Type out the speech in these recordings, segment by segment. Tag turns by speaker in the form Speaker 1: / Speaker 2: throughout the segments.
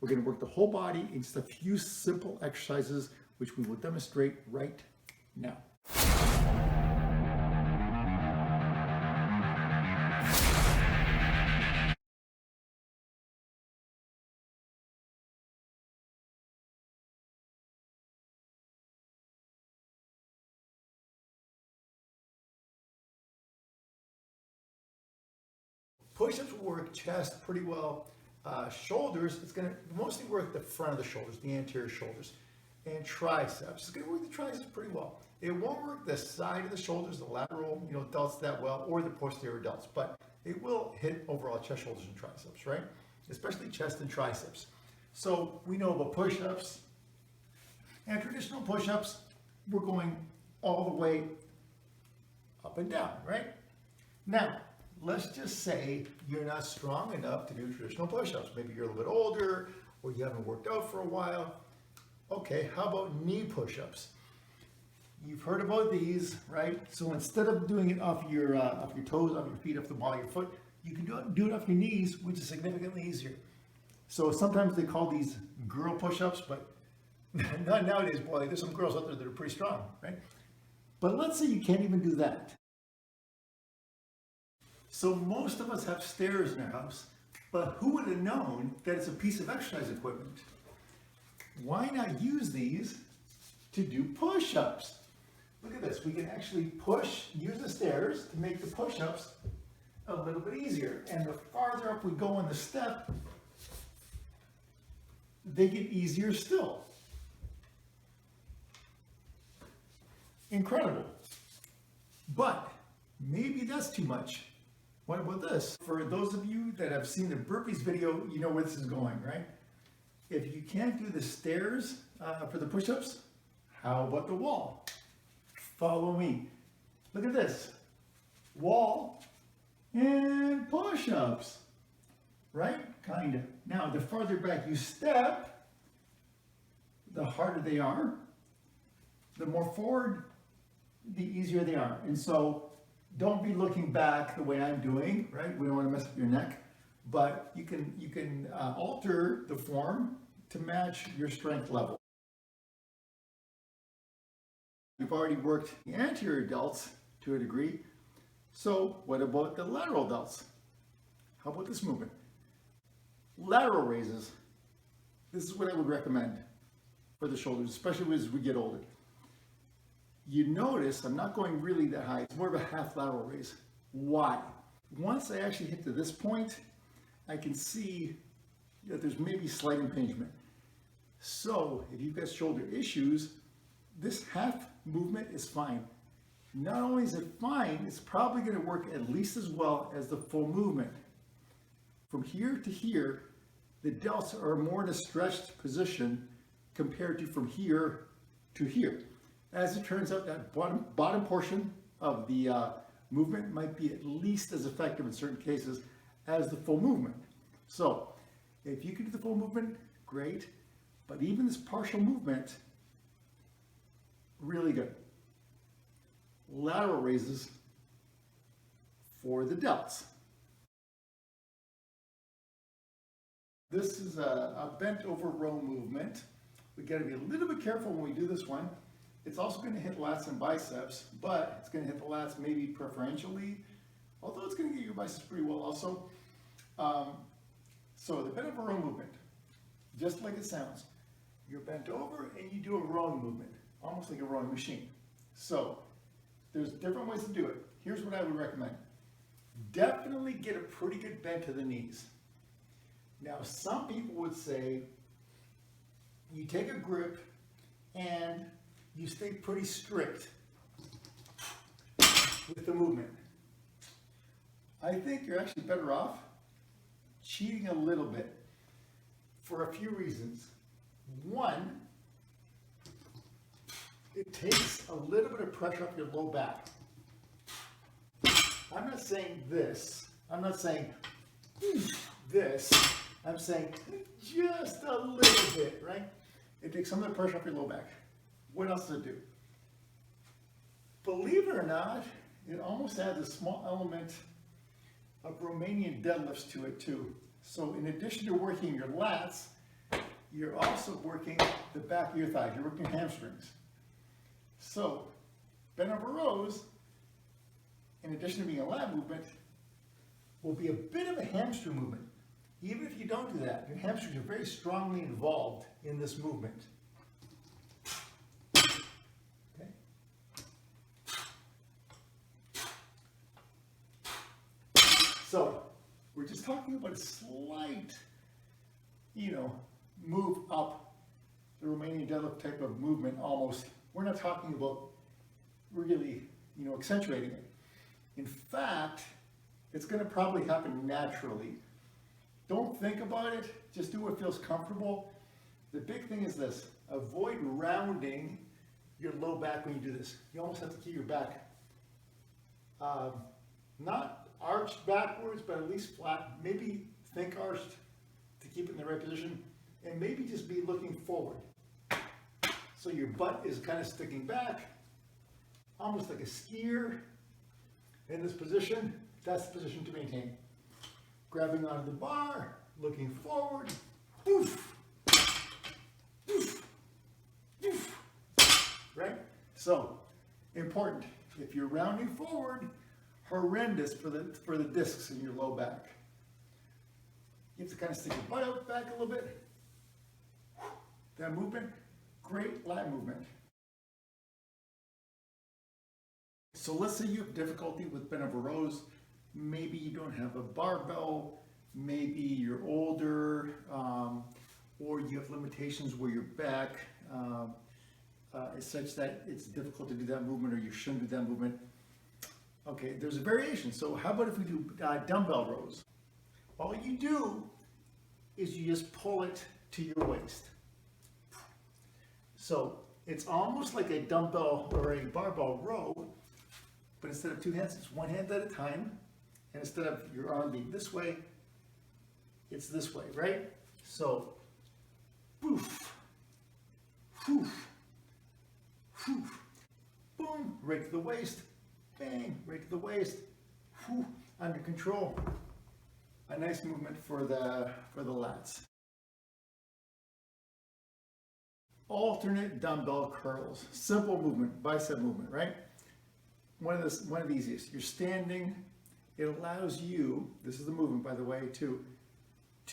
Speaker 1: We're going to work the whole body in just a few simple exercises, which we will demonstrate right now. Push-ups will work chest pretty well. Shoulders, it's going to mostly work the front of the shoulders, the anterior shoulders. And triceps, it's going to work the triceps pretty well. It won't work the side of the shoulders, the lateral, delts that well, or the posterior delts, but it will hit overall chest, shoulders, and triceps, right? Especially chest and triceps. So we know about push-ups. And traditional push-ups, we're going all the way up and down, right? Now, let's just say you're not strong enough to do traditional push-ups. Maybe you're a little bit older, or you haven't worked out for a while. Okay, how about knee push-ups? You've heard about these, right? So instead of doing it off your toes, off your feet, off the ball of your foot, you can do it off your knees, which is significantly easier. So sometimes they call these girl push-ups, but not nowadays. Boy, there's some girls out there that are pretty strong, right? But let's say you can't even do that. So most of us have stairs in our house, but who would have known that it's a piece of exercise equipment? Why not use these to do push-ups? Look at this. We can actually use the stairs to make the push-ups a little bit easier. And the farther up we go on the step, they get easier still. Incredible. But maybe that's too much. What about this? For those of you that have seen the burpees video, you know where this is going, right? If you can't do the stairs for the push-ups, how about the wall? Follow me. Look at this. Wall and push-ups, right? Kind of. Now, the farther back you step, the harder they are. The more forward, the easier they are. And so, don't be looking back the way I'm doing, right? We don't want to mess up your neck, but you can alter the form to match your strength level. You've already worked the anterior delts to a degree, so what about the lateral delts? How about this movement? Lateral raises. This is what I would recommend for the shoulders, especially as we get older. You notice I'm not going really that high. It's more of a half lateral raise. Why? Once I actually hit to this point, I can see that there's maybe slight impingement. So if you've got shoulder issues, this half movement is fine. Not only is it fine, it's probably going to work at least as well as the full movement. From here to here, the delts are more in a stretched position compared to from here to here. As it turns out, that bottom portion of the movement might be at least as effective in certain cases as the full movement. So if you can do the full movement, great. But even this partial movement, really good. Lateral raises for the delts. This is a bent over row movement. We got to be a little bit careful when we do this one. It's also going to hit lats and biceps, but it's going to hit the lats maybe preferentially, although it's going to get your biceps pretty well also. So the bent over row movement, just like it sounds. You're bent over and you do a rowing movement, almost like a rowing machine. So there's different ways to do it. Here's what I would recommend. Definitely get a pretty good bend to the knees. Now, some people would say you take a grip and you stay pretty strict with the movement. I think you're actually better off cheating a little bit for a few reasons. One, it takes a little bit of pressure off your low back. I'm not saying this. I'm not saying this. I'm saying just a little bit, right? It takes some of the pressure off your low back. What else does it do? Believe it or not, it almost adds a small element of Romanian deadlifts to it too. So in addition to working your lats, you're also working the back of your thighs. You're working hamstrings. So bent over rows, in addition to being a lat movement, will be a bit of a hamstring movement. Even if you don't do that, your hamstrings are very strongly involved in this movement. Okay. So we're just talking about a slight, move up the Romanian deadlift type of movement almost. We're not talking about really, accentuating it. In fact, it's going to probably happen naturally. Don't think about it, just do what feels comfortable. The big thing is this, avoid rounding your low back when you do this. You almost have to keep your back not arched backwards, but at least flat. Maybe think arched to keep it in the right position, and maybe just be looking forward. So your butt is kind of sticking back, almost like a skier in this position. That's the position to maintain. Grabbing onto the bar, looking forward, poof, poof, poof, right? So, important, if you're rounding forward, horrendous for the discs in your low back. You have to kind of stick your butt out back a little bit. That movement, great lat movement. So let's say you have difficulty with bent over rows. Maybe you don't have a barbell, maybe you're older, or you have limitations where your back is such that it's difficult to do that movement, or you shouldn't do that movement. Okay, there's a variation. So how about if we do dumbbell rows? All you do is you just pull it to your waist. So it's almost like a dumbbell or a barbell row, but instead of two hands, it's one hand at a time. And instead of your arm being this way, it's this way, right? So, poof, poof, poof, boom, right to the waist, bang, right to the waist, whew, under control. A nice movement for the lats. Alternate dumbbell curls. Simple movement, bicep movement, right? One of the easiest. You're standing. It allows you, this is the movement by the way, to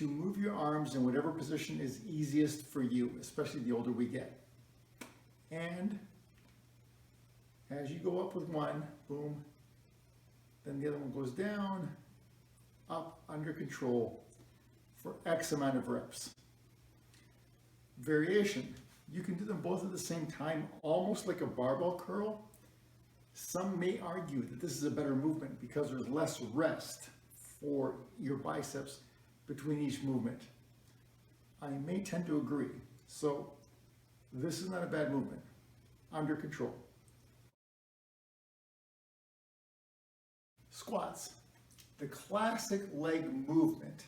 Speaker 1: move your arms in whatever position is easiest for you, especially the older we get. And as you go up with one, boom, then the other one goes down, up, under control for X amount of reps. Variation, you can do them both at the same time, almost like a barbell curl. Some may argue that this is a better movement because there's less rest for your biceps between each movement. I may tend to agree. So this is not a bad movement, under control. Squats, the classic leg movement,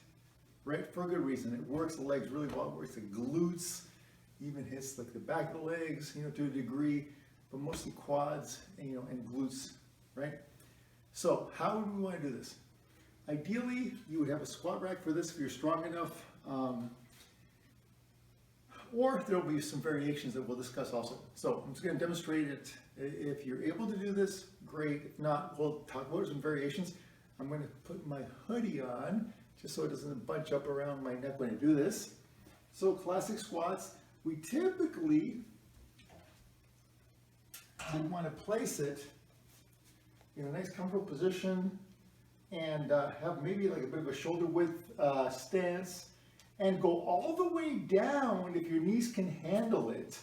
Speaker 1: right? For a good reason. It works the legs really well. It works the glutes, even hits like the back of the legs, to a degree, but mostly quads, and glutes, right? So how do we want to do this? Ideally, you would have a squat rack for this if you're strong enough, or there'll be some variations that we'll discuss also. So I'm just going to demonstrate it. If you're able to do this, great. If not, we'll talk about some variations. I'm going to put my hoodie on just so it doesn't bunch up around my neck when I do this. So classic squats, we typically would want to place it in a nice comfortable position and have maybe like a bit of a shoulder width stance, and go all the way down if your knees can handle it.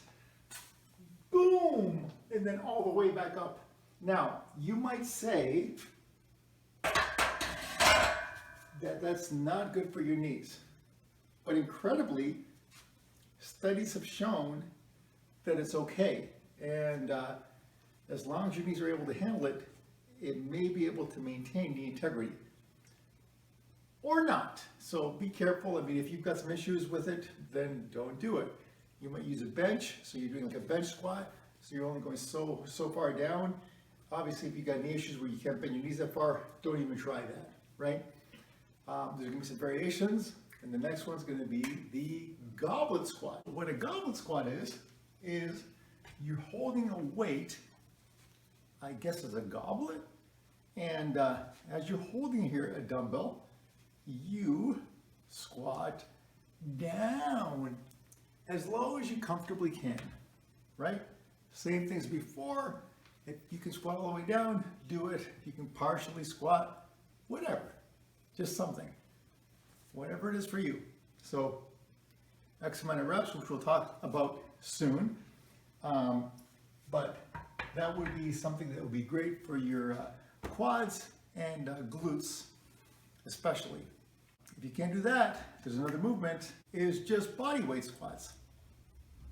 Speaker 1: Boom! And then all the way back up. Now, you might say that that's not good for your knees. But incredibly, studies have shown that it's okay. And as long as your knees are able to handle it, it may be able to maintain the integrity. Or not. So be careful. I mean, if you've got some issues with it, then don't do it. You might use a bench, so you're doing like a bench squat, so you're only going so far down. Obviously, if you've got any issues where you can't bend your knees that far, don't even try that, right? There's going to be some variations, and the next one's going to be the goblet squat. What a goblet squat is you're holding a weight, I guess as a goblet, and as you're holding here a dumbbell, you squat down as low as you comfortably can, right? Same things before. If you can squat all the way down, do it. If you can partially squat, whatever, just something, whatever it is for you. So X amount of reps, which we'll talk about soon, but that would be something that would be great for your quads and glutes especially. If you can't do that, there's another movement, is just body weight squats.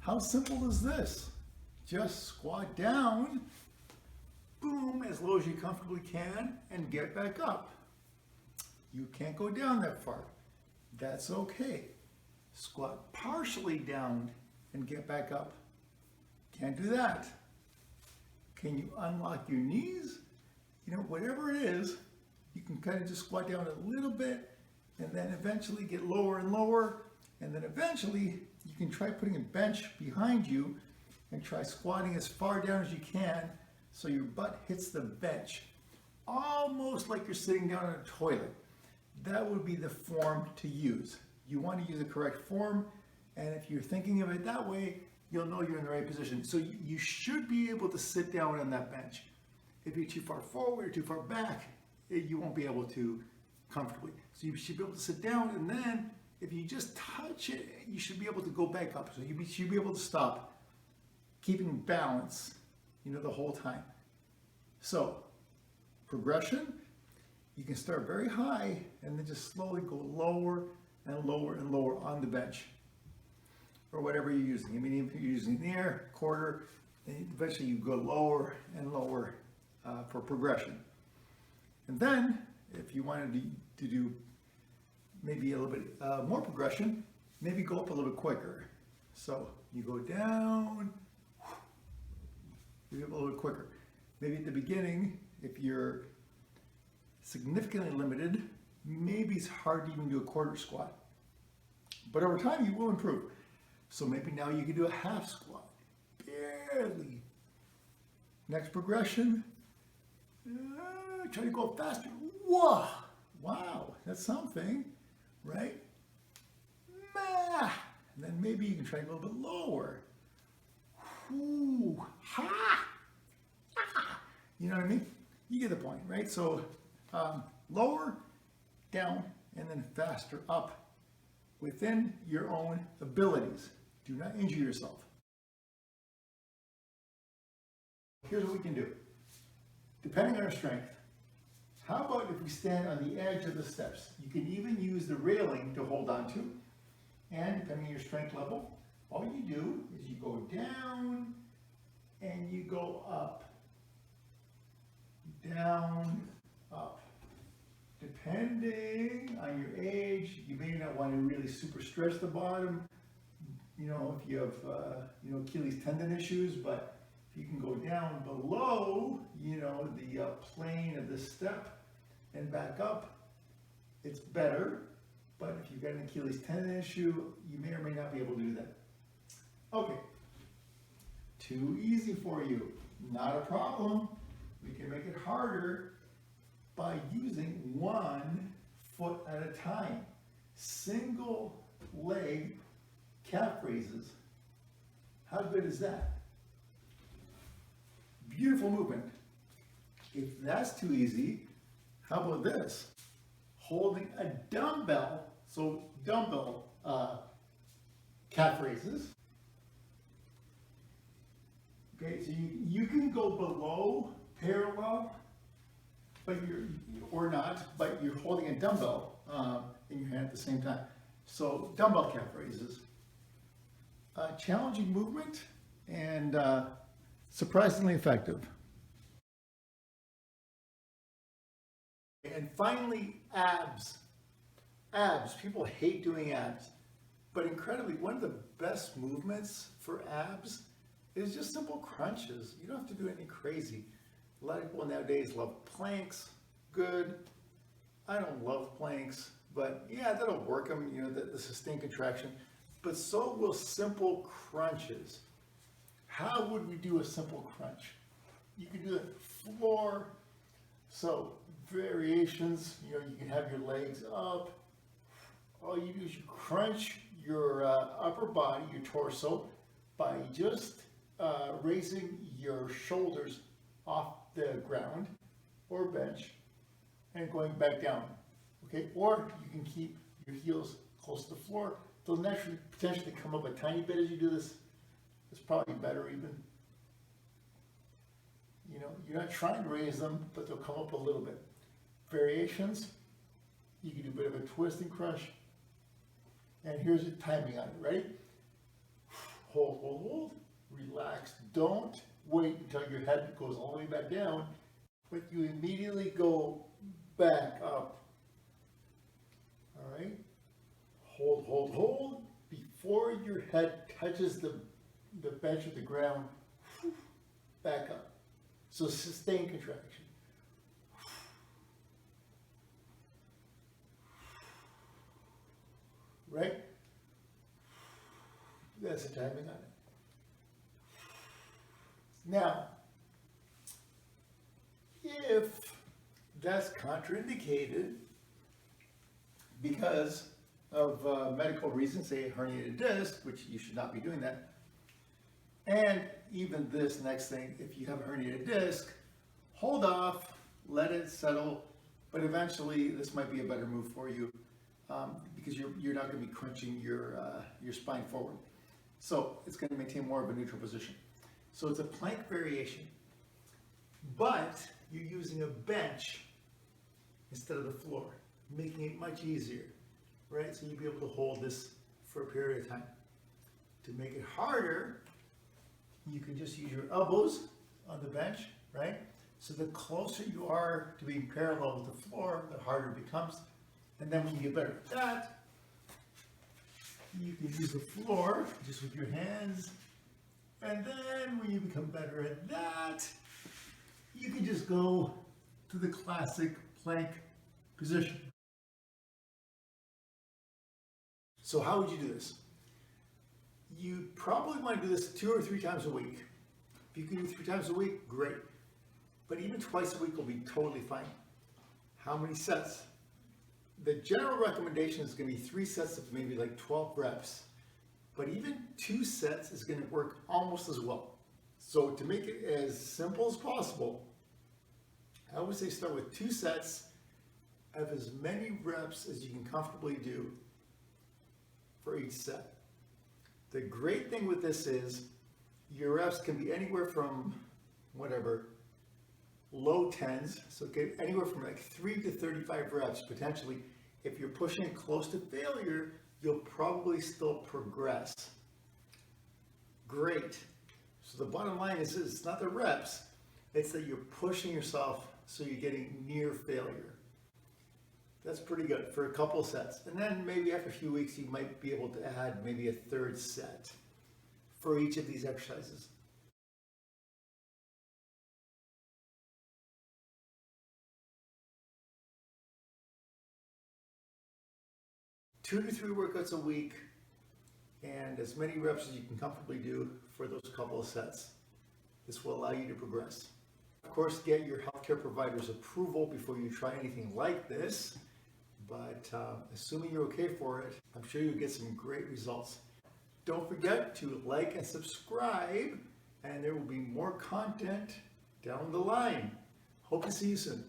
Speaker 1: How simple is this? Just squat down, boom, as low as you comfortably can, and get back up. You can't go down that far. That's okay. Squat partially down and get back up. Can't do that. Can you unlock your knees? You know, whatever it is, you can kind of just squat down a little bit and then eventually get lower and lower. And then eventually you can try putting a bench behind you and try squatting as far down as you can so your butt hits the bench, almost like you're sitting down in a toilet. That would be the form to use. You want to use the correct form, and if you're thinking of it that way, you'll know you're in the right position. So you should be able to sit down on that bench. If you're too far forward or too far back, you won't be able to comfortably. So you should be able to sit down, and then if you just touch it, you should be able to go back up. So you should be able to stop, keeping balance, you know, the whole time. So progression, you can start very high and then just slowly go lower and lower and lower on the bench or whatever you're using. I mean, if you're using the air, quarter, then eventually you go lower and lower for progression. And then if you wanted to do maybe a little bit more progression, maybe go up a little bit quicker. So you go down, you go up a little bit quicker. Maybe at the beginning, if you're significantly limited, maybe it's hard to even do a quarter squat. But over time, you will improve. So maybe now you can do a half squat, barely. Next progression, try to go faster. Whoa, wow, that's something, right? And then maybe you can try to go a little bit lower. Ooh, ha! You know what I mean? You get the point, right? So lower, down, and then faster up within your own abilities. Do not injure yourself. Here's what we can do. Depending on our strength, how about if we stand on the edge of the steps? You can even use the railing to hold on to. And depending on your strength level, all you do is you go down and you go up. Down, up. Depending on your age, you may not want to really super stretch the bottom, you know, if you have, Achilles tendon issues, but if you can go down below, you know, the plane of the step and back up, it's better. But if you've got an Achilles tendon issue, you may or may not be able to do that. Okay, too easy for you, not a problem. We can make it harder by using 1 foot at a time. Single leg calf raises. How good is that? Beautiful movement. If that's too easy, how about this? Holding a dumbbell, so dumbbell calf raises. Okay, so you can go below parallel, but you're holding a dumbbell in your hand at the same time. So dumbbell calf raises. Challenging movement and surprisingly effective. And finally, abs. Abs. People hate doing abs, but incredibly, one of the best movements for abs is just simple crunches. You don't have to do anything crazy. A lot of people nowadays love planks. Good. I don't love planks, but yeah, that'll work them. You know, the sustained contraction. but so will simple crunches. How would we do a simple crunch? You can do it floor. So variations, you can have your legs up. All you do is you crunch your upper body, your torso, by just raising your shoulders off the ground or bench and going back down. Okay, or you can keep your heels close to the floor. They'll naturally potentially come up a tiny bit as you do this. It's probably better even. You're not trying to raise them, but they'll come up a little bit. Variations, you can do a bit of a twist and crunch. And here's the timing on it. Ready? Hold, hold, hold. Relax. Don't wait until your head goes all the way back down, but you immediately go back up. All right? Hold, hold, hold. Before your head touches the bench or the ground, back up. So sustained contraction. Right? That's the timing on it. Now, if that's contraindicated because of medical reasons, say herniated disc, which you should not be doing that, and even this next thing, if you have a herniated disc, hold off, let it settle, but eventually this might be a better move for you because you're not going to be crunching your spine forward. So it's going to maintain more of a neutral position. So it's a plank variation, but you're using a bench instead of the floor, making it much easier, right? So you'll be able to hold this for a period of time. To make it harder, you can just use your elbows on the bench, right? So the closer you are to being parallel with the floor, the harder it becomes. And then when you get better at that, you can use the floor just with your hands. And then when you become better at that, you can just go to the classic plank position. So how would you do this? You probably want to do this 2 or 3 times a week. If you can do 3 times a week, great. But even twice a week will be totally fine. How many sets? The general recommendation is going to be 3 sets of maybe like 12 reps. But even 2 sets is going to work almost as well. So to make it as simple as possible, I would say start with 2 sets of as many reps as you can comfortably do for each set. The great thing with this is your reps can be anywhere from low 10s, so get anywhere from like 3 to 35 reps potentially. If you're pushing it close to failure, you'll probably still progress. Great. So the bottom line is it's not the reps, it's that you're pushing yourself so you're getting near failure. That's pretty good for a couple sets. And then maybe after a few weeks, you might be able to add maybe a 3rd set for each of these exercises. Two to 3 workouts a week and as many reps as you can comfortably do for those couple of sets. This will allow you to progress. Of course, get your healthcare provider's approval before you try anything like this, but assuming you're okay for it, I'm sure you'll get some great results. Don't forget to like and subscribe, and there will be more content down the line. Hope to see you soon.